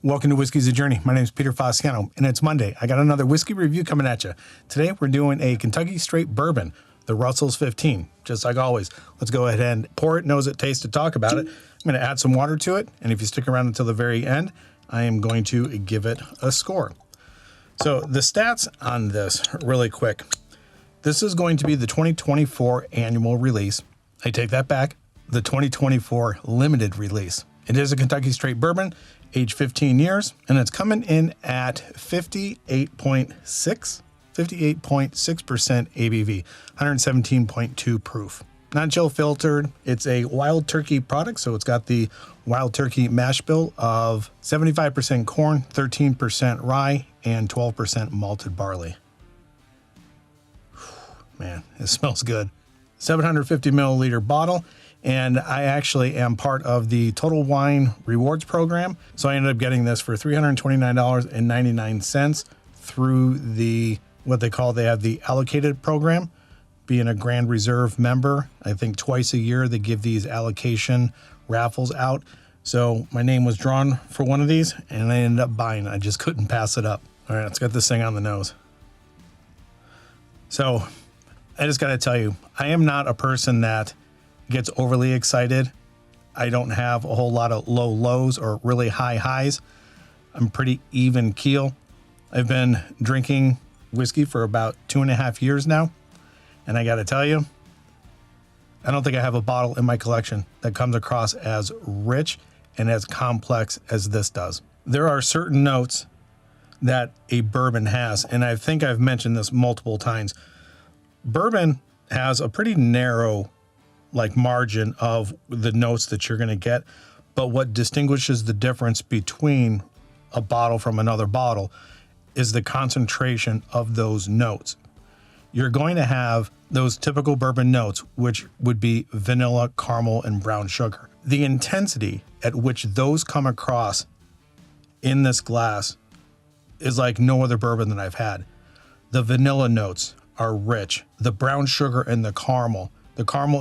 Welcome to Whiskey's a Journey. My name is Peter Fasciano, and it's Monday. I got another whiskey review coming at you. Today, we're doing a Kentucky Straight Bourbon, the Russell's 15. Just like always, let's go ahead and pour it, nose it, taste it, talk about it. I'm going to add some water to it, and if you stick around until the very end, I am going to give it a score. So the stats on this, really quick. This is going to be the 2024 annual release. I take that back. The 2024 limited release. It is a Kentucky Straight Bourbon, age 15 years, and it's coming in at 58.6% ABV, 117.2 proof. Not chill filtered. It's a wild turkey product, so it's got the wild turkey mash bill of 75% corn, 13% rye, and 12% malted barley. Man, it smells good. 750 milliliter bottle. And I actually am part of the Total Wine Rewards program. So I ended up getting this for $329.99 through the, they have the allocated program. Being a Grand Reserve member, I think twice a year they give these allocation raffles out. So my name was drawn for one of these and I ended up buying it. I just couldn't pass it up. All right, let's get this thing on the nose. So I just got to tell you, I am not a person that gets overly excited. I don't have a whole lot of low lows or really high highs. I'm pretty even keel. I've been drinking whiskey for about 2.5 years now. And I got to tell you, I don't think I have a bottle in my collection that comes across as rich and as complex as this does. There are certain notes that a bourbon has, and I think I've mentioned this multiple times. Bourbon has a pretty narrow margin of the notes that you're going to get, but what distinguishes the difference between a bottle from another bottle is the concentration of those notes. You're going to have those typical bourbon notes, which would be vanilla, caramel, and brown sugar. The intensity at which those come across in this glass is like no other bourbon that I've had. The vanilla notes are rich. The brown sugar and the caramel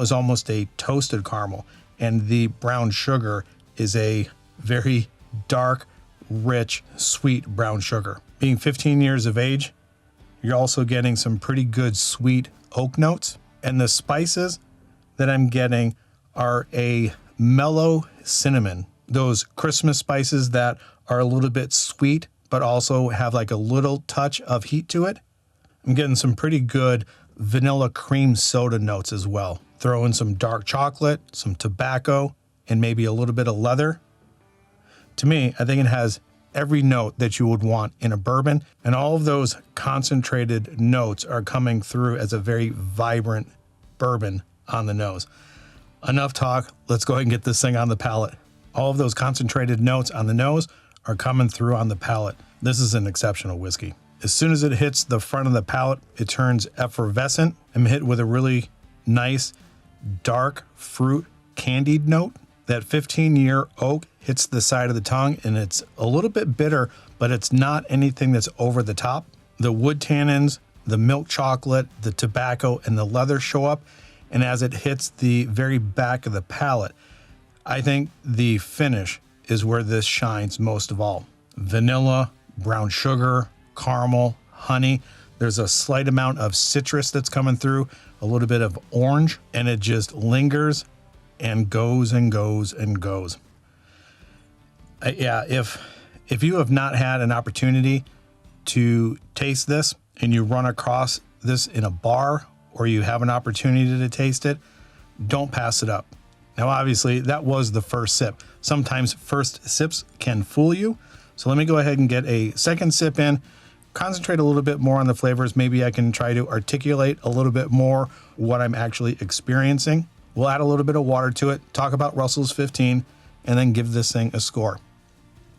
is almost a toasted caramel, and the brown sugar is a very dark, rich, sweet brown sugar. Being 15 years of age, you're also getting some pretty good sweet oak notes, and the spices that I'm getting are a mellow cinnamon. Those Christmas spices that are a little bit sweet, but also have like a little touch of heat to it. I'm getting some pretty good vanilla cream soda notes as well. Throw in some dark chocolate, some tobacco, and maybe a little bit of leather. To me, I think it has every note that you would want in a bourbon, and all of those concentrated notes are coming through as a very vibrant bourbon on the nose. Enough talk, let's go ahead and get this thing on the palate. All of those concentrated notes on the nose are coming through on the palate. This is an exceptional whiskey. As soon as it hits the front of the palate, it turns effervescent. I'm hit with a really nice, dark fruit candied note. That 15-year oak hits the side of the tongue, and it's a little bit bitter, but it's not anything that's over the top. The wood tannins, the milk chocolate, the tobacco, and the leather show up, and as it hits the very back of the palate, I think the finish is where this shines most of all. Vanilla, brown sugar, caramel, honey. There's a slight amount of citrus that's coming through, a little bit of orange, and it just lingers and goes and goes and goes. If you have not had an opportunity to taste this and you run across this in a bar or you have an opportunity to taste it, don't pass it up. Now, obviously, that was the first sip. Sometimes first sips can fool you. So let me go ahead and get a second sip in, concentrate a little bit more on the flavors. Maybe I can try to articulate a little bit more what I'm actually experiencing. We'll add a little bit of water to it, talk about Russell's 15, and then give this thing a score.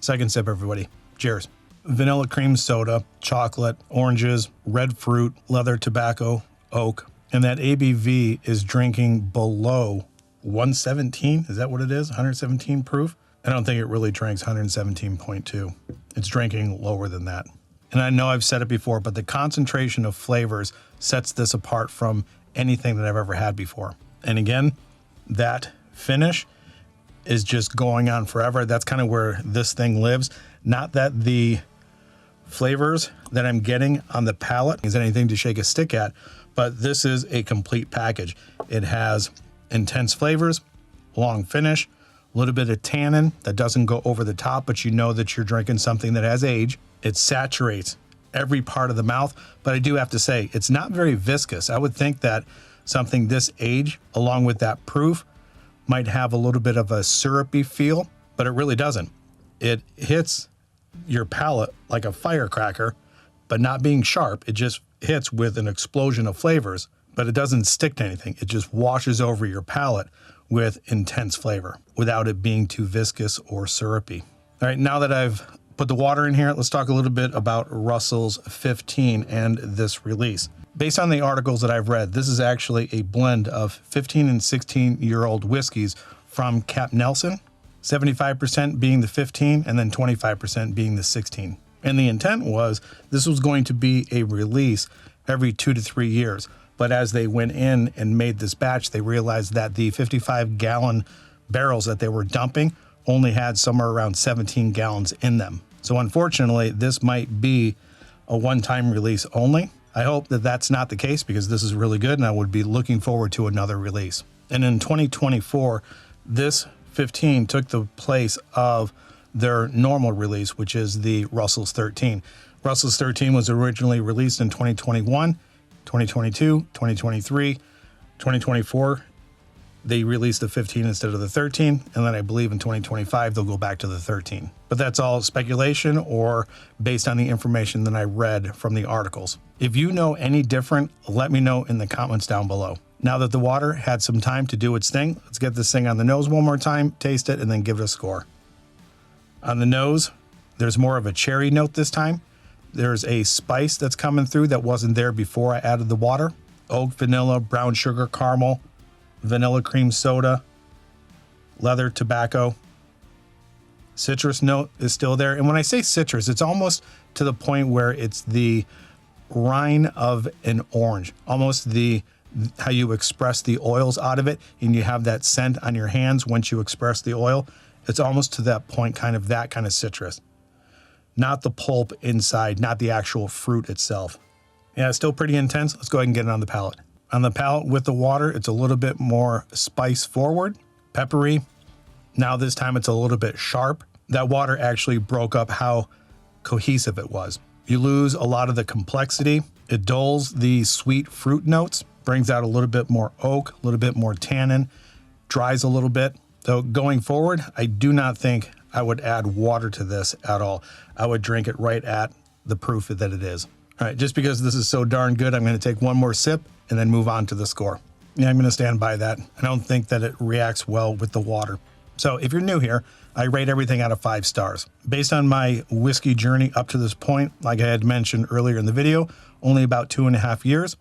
Second sip, everybody. Cheers. Vanilla cream soda, chocolate, oranges, red fruit, leather, tobacco, oak, and that ABV is drinking below 117. Is that what it is? 117 proof? I don't think it really drinks 117.2. It's drinking lower than that. And I know I've said it before, but the concentration of flavors sets this apart from anything that I've ever had before. And again, that finish is just going on forever. That's kind of where this thing lives. Not that the flavors that I'm getting on the palate is anything to shake a stick at, but this is a complete package. It has intense flavors, long finish, a little bit of tannin that doesn't go over the top, but you know that you're drinking something that has age. It saturates every part of the mouth, but I do have to say, it's not very viscous. I would think that something this age, along with that proof, might have a little bit of a syrupy feel, but it really doesn't. It hits your palate like a firecracker, but not being sharp. It just hits with an explosion of flavors, but it doesn't stick to anything. It just washes over your palate with intense flavor without it being too viscous or syrupy. All right, now that I've put the water in here, let's talk a little bit about Russell's 15 and this release. Based on the articles that I've read, this is actually a blend of 15 and 16-year-old whiskeys from Cap Nelson, 75% being the 15 and then 25% being the 16. And the intent was this was going to be a release every 2 to 3 years. But as they went in and made this batch, they realized that the 55-gallon barrels that they were dumping only had somewhere around 17 gallons in them. So unfortunately, this might be a one-time release only. I hope that that's not the case because this is really good and I would be looking forward to another release. And in 2024, this 15 took the place of their normal release, which is the Russell's 13. Russell's 13 was originally released in 2021, 2022, 2023, 2024. They released the 15 instead of the 13, and then I believe in 2025 they'll go back to the 13. But that's all speculation or based on the information that I read from the articles. If you know any different, let me know in the comments down below. Now that the water had some time to do its thing, let's get this thing on the nose one more time, taste it, and then give it a score. On the nose, there's more of a cherry note this time. There's a spice that's coming through that wasn't there before I added the water. Oak, vanilla, brown sugar, caramel, vanilla cream soda, leather, tobacco. Citrus note is still there. And when I say citrus, it's almost to the point where it's the rind of an orange, almost how you express the oils out of it, and you have that scent on your hands once you express the oil. It's almost to that point, kind of that kind of citrus. Not the pulp inside, not the actual fruit itself. Yeah, it's still pretty intense. Let's go ahead and get it on the palate. On the palate with the water, it's a little bit more spice forward, peppery. Now this time it's a little bit sharp. That water actually broke up how cohesive it was. You lose a lot of the complexity. It dulls the sweet fruit notes, brings out a little bit more oak, a little bit more tannin, dries a little bit. So going forward, I do not think I would add water to this at all. I would drink it right at the proof that it is. All right, just because this is so darn good, I'm going to take one more sip and then move on to the score. Yeah, I'm going to stand by that. I don't think that it reacts well with the water. So if you're new here, I rate everything out of 5 stars. Based on my whiskey journey up to this point, like I had mentioned earlier in the video, only about 2.5 years.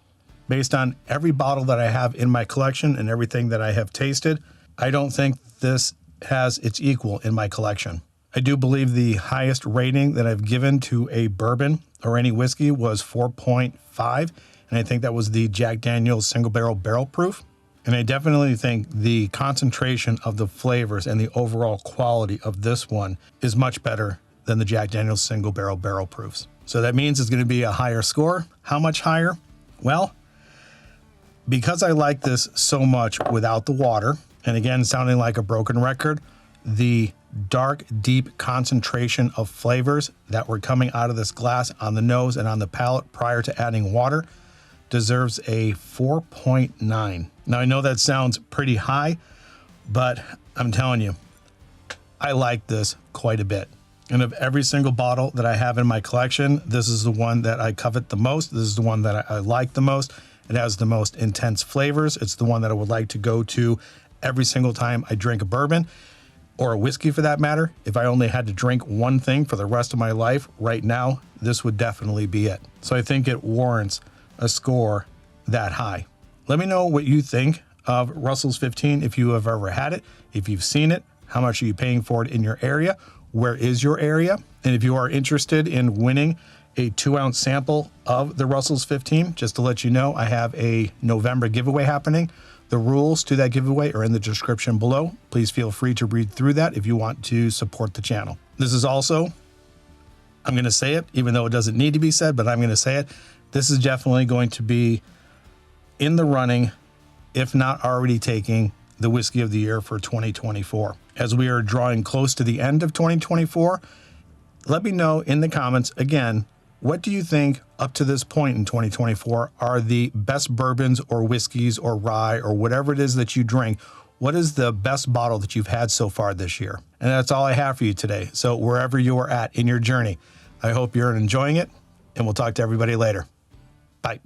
Based on every bottle that I have in my collection and everything that I have tasted, I don't think this has its equal in my collection. I do believe the highest rating that I've given to a bourbon or any whiskey was 4.5, and I think that was the Jack Daniel's single barrel proof. And I definitely think the concentration of the flavors and the overall quality of this one is much better than the Jack Daniel's single barrel proofs. So that means it's going to be a higher score. How much higher? Well, because I like this so much without the water, and again, sounding like a broken record, the dark, deep concentration of flavors that were coming out of this glass on the nose and on the palate prior to adding water deserves a 4.9. Now, I know that sounds pretty high, but I'm telling you, I like this quite a bit. And of every single bottle that I have in my collection, this is the one that I covet the most. This is the one that I like the most. It has the most intense flavors. It's the one that I would like to go to every single time I drink a bourbon or a whiskey for that matter. If I only had to drink one thing for the rest of my life right now, this would definitely be it. So I think it warrants a score that high. Let me know what you think of Russell's 15 if you have ever had it, if you've seen it, how much are you paying for it in your area, where is your area, and if you are interested in winning a 2-ounce sample of the Russell's 15, just to let you know, I have a November giveaway happening. The rules to that giveaway are in the description below. Please feel free to read through that if you want to support the channel. This is also I'm going to say it, even though it doesn't need to be said, but I'm going to say it. This is definitely going to be in the running, if not already taking the whiskey of the year for 2024. As we are drawing close to the end of 2024, let me know in the comments, again, what do you think up to this point in 2024 are the best bourbons or whiskeys or rye or whatever it is that you drink? What is the best bottle that you've had so far this year? And that's all I have for you today. So wherever you are at in your journey, I hope you're enjoying it, and we'll talk to everybody later. Bye.